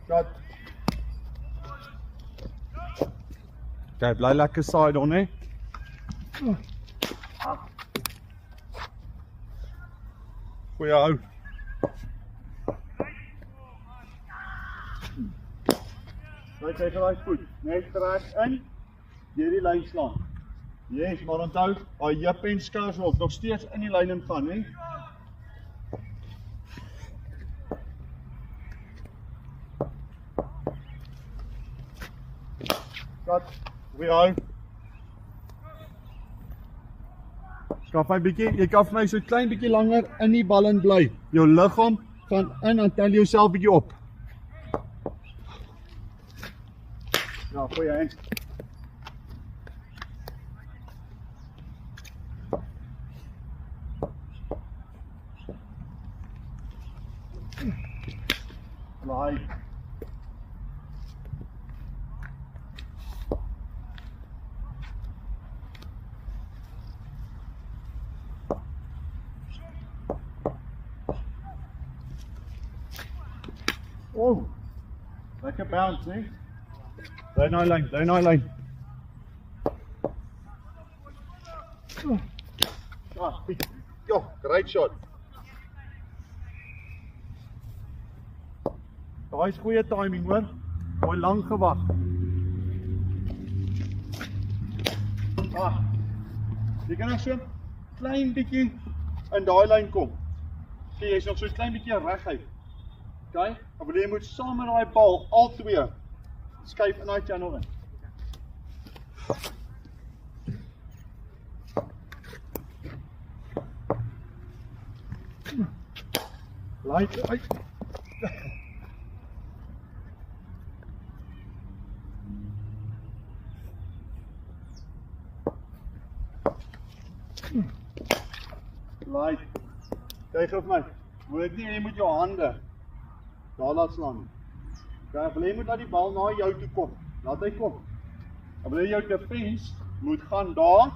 Shot. Okay, bly lekker side on, hè. Goeie hou. Right, jy gelijk goed. Net recht in, deur die lyn slaan. Yes, maar onthou, hy jip en skars ook nog steeds in die lyn ingaan, hè. Shot. Goeie hou. Skaf my bietjie, jy kan vir my so 'n klein bietjie langer in die bal in bly. Jou liggaam gaan in en tel jouself bietjie op. Ja, goeie hè. Right. Oh, lekker bounce, hè? Bly nou lyn, bly nou lyn. Ah, jo, great shot. Daai is goeie timing, hoor. Mooi lank gewag. Ah, jy kan nog so 'n klein bietjie in daai lyn kom. Sien, jy's nog so 'n klein bietjie reguit. Okay, maar jy moet saam met daai bal al twee skuif in daai channel in. Light uit. Light. Kyk op my. Moet nie, jy moet jou hande daar laat slaan. Okay, jy moet laat die bal na jou toe kom. Laat hy kom. Maar jou defense moet gaan daar.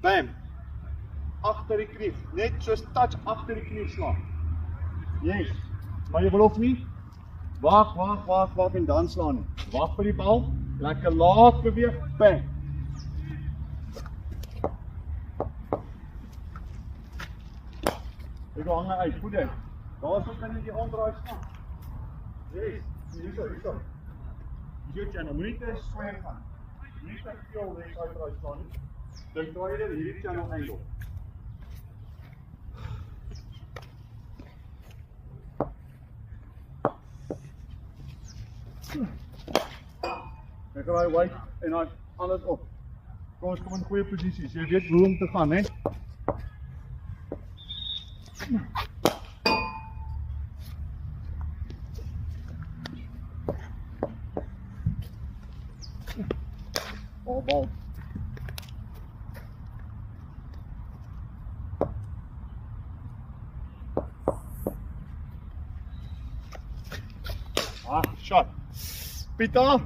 Bam. Agter die knie. Net soos touch agter die knie slaan. Yes. Maar jy wil of nie? Wag en dan slaan nie. Wag vir die bal. Lekker laag beweeg. Bam. Ek hang uit. Goed uit. Daarso kan jy die aandraai staan. Yes, hierso. Hier channel, moenie te swaar gaan. Moenie te veel regs uitdraai staan nie. Dan draai jy hierdie channel angle. Ek raai wyk en dan alles op. Kom ons kom in goeie posisies. Jy weet hoe om te gaan, hè? Bal. Ah, shot. Pieter.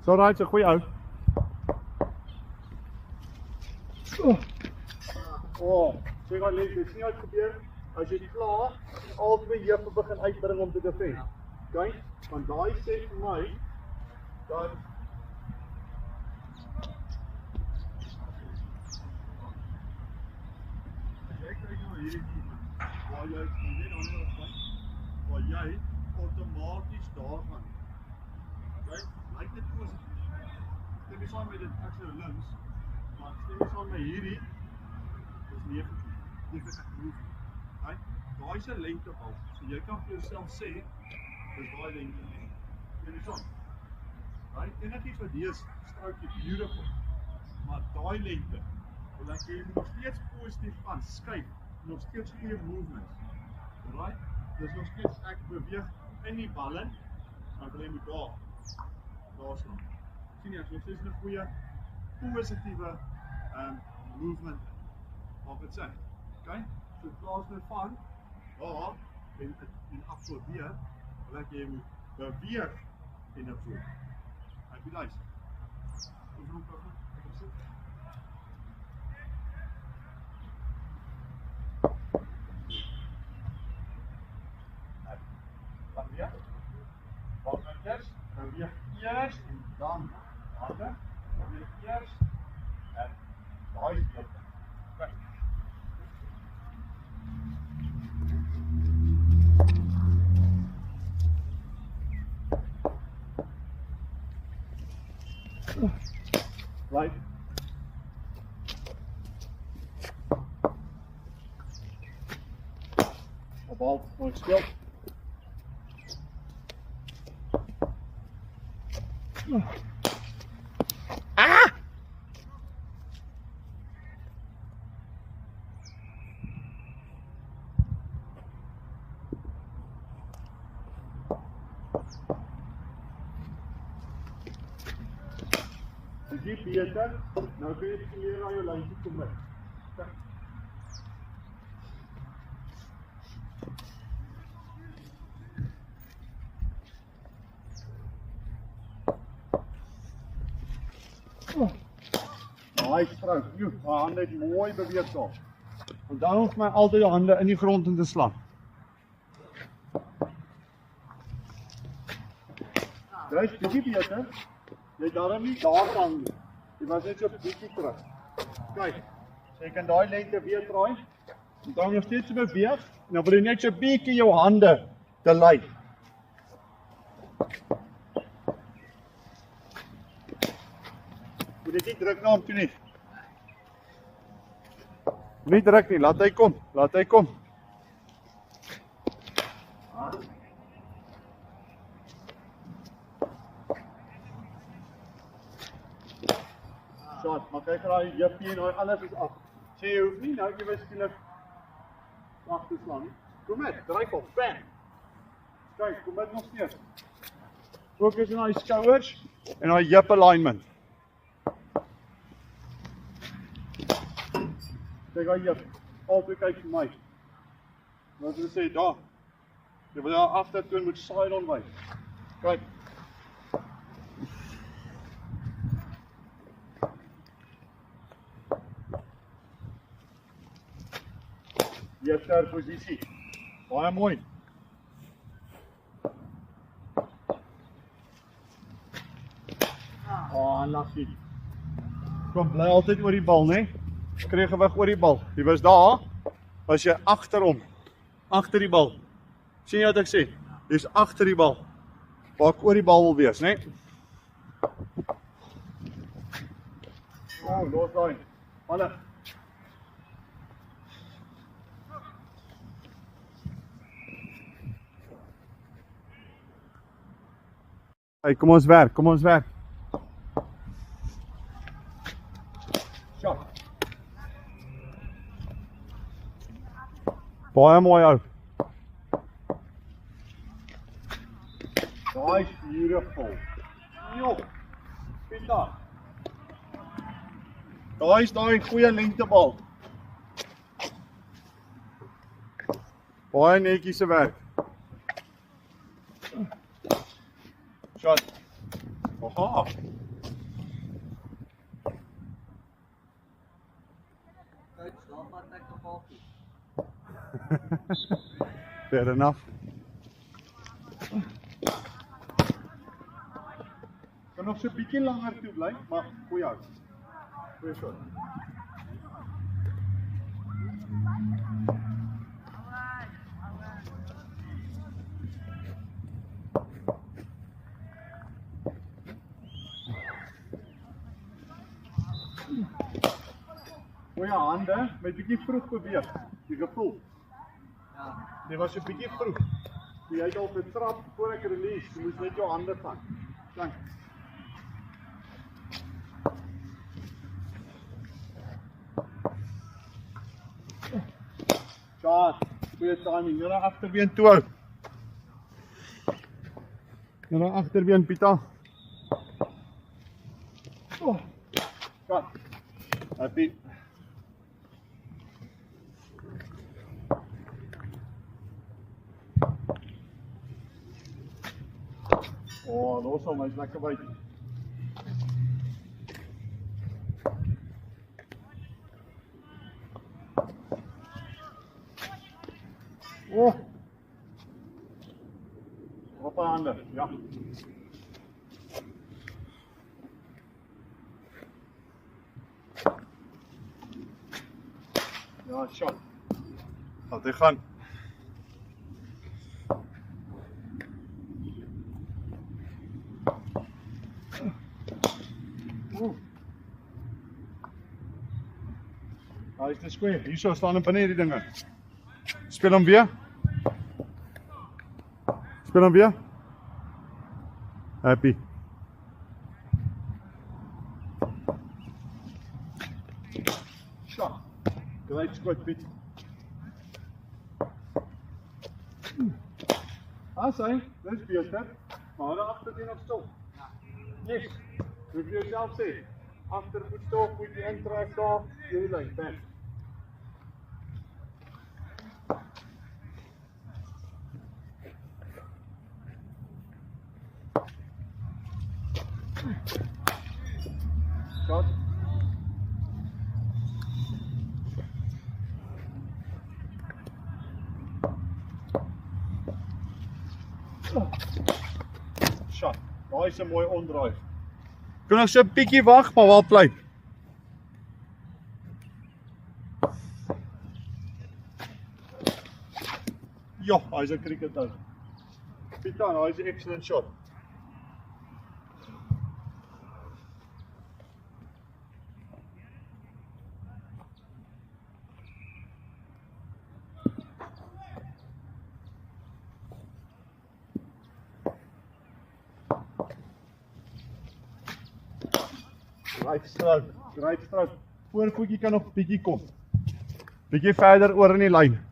So right, 'n goeie ou. Oh, sê gou net, dis nie uitgebeur as jy klaar al twee heupe begin uitbring om te defend. Okay? Want daai sê vir my dat jy kyk nou hierdie waar jy net onder gaan, waar jy outomaties daar gaan. Okay? Like dit positief. Stem jy saam met dit actually links, maar stem jy saam met hierdie is negatief. Dit is ek move. Right? Daai is 'n lengtebal. So jy kan vir jouself sê dis daai lengte nie. Stem jy saam? Right? Enigiets wat hier is, stroke it beautiful. Maar daai lengte, wil ek jy moet nog steeds positief gaan, skuif, nog steeds goeie movements. Right? Dis nog steeds ek beweeg in die bal in, maar jy moet daar staan. Sien jy, dit is 'n goeie positiewe movement of dit sê. Okay? So plaas nou van daar en absorbeer, wil ek jy moet beweeg en absorbeer. Ek be nice. Ons roep ook ek op sit. Wat weer? Wat eers? Beweeg eers en dan hande. Beweeg eers en daai speel. Kijk. Right. Op bal, mooi gespeeld. Ah! Is jy beter? Nou kun jy meer aan jou lyntjie kom met. Kijk. Nice vrou, haar hande het mooi beweeg daar. Onthou ons my altyd jou hande in die grond in te slaan. Dis bietjie beter. Jy daarom nie daar gaan nie. Jy was net so bietjie terug. Kyk, so jy kan daai lengte weer draai. En dan nog steeds beweeg. En dan wil jy net so bietjie jou hande te lei. Moet jy nie druk na hom toe nie. Nie druk nie, laat hy kom. Laat hy kom. Shot, maar kyk raai jippie en alles is af. Sê jy hoef nie nou jy wys skielik af te slaan nie. Kom met, dryf op, bam. Kyk, kom met nog steeds. Fokus op die skouers en daai hip alignment. Kyk daai hip. Altyd kyk vir my. Wat wil sê daar? Jy wil daar agtertoon moet side on wys. Kyk. Eerste posisie. Baie mooi. Lucky. Kom, bly altyd oor die bal, né? Kry gewig oor die bal. Jy was daar, was jy agter hom. Agter die bal. Sien jy wat ek sê? Jy's agter die bal. Waar ek oor die bal wil wees, né? Los daai. Manne. Hey, kom ons werk, kom ons werk. Shot. Baie mooi ou. Nice, beautiful. Jo, Pieter. Daar is daai goeie lengtebal. Baie netjies se werk. Shot. Aha. Fair enough. Kan nog so 'n bietjie langer toe bly, maar goeie hou. Goeie shot. Goeie hande, met bietjie vroeg beweeg. Die gevoel. Ja. Dit was 'n bietjie vroeg. Jy het al getrap voor ek release, jy moet net jou hande vang. Dank. Shot, goeie timing. Jy na agterbeen toe hou. Jy na agterbeen, Pieter. Oh. Shot. Happy. hom, hy's lekker byt. Oh. Op haar hande, ja. Ja, shot. Laat hy gaan. Daar is de square. Hier zo staan een paneel die dingen. Speel hem weer. Speel hem weer. Happy. Zo. Gelijk squat, Piet. Zijn, dat is beter. Maar de achter nog stop. Yes. Moet je jezelf zeggen. Achter moet stop, moet je intrek daar. Jullie lijn, bam. Shot. Shot. Daar is een mooi omdraai. Kun nog so 'n bietjie wag, maar waar bly? Ja, hy is 'n cricket uit. Pietan, hy is 'n excellent shot. Great stroke. Voorvoetjie kan nog 'n bietjie kom. Bietjie verder oor in die lyn.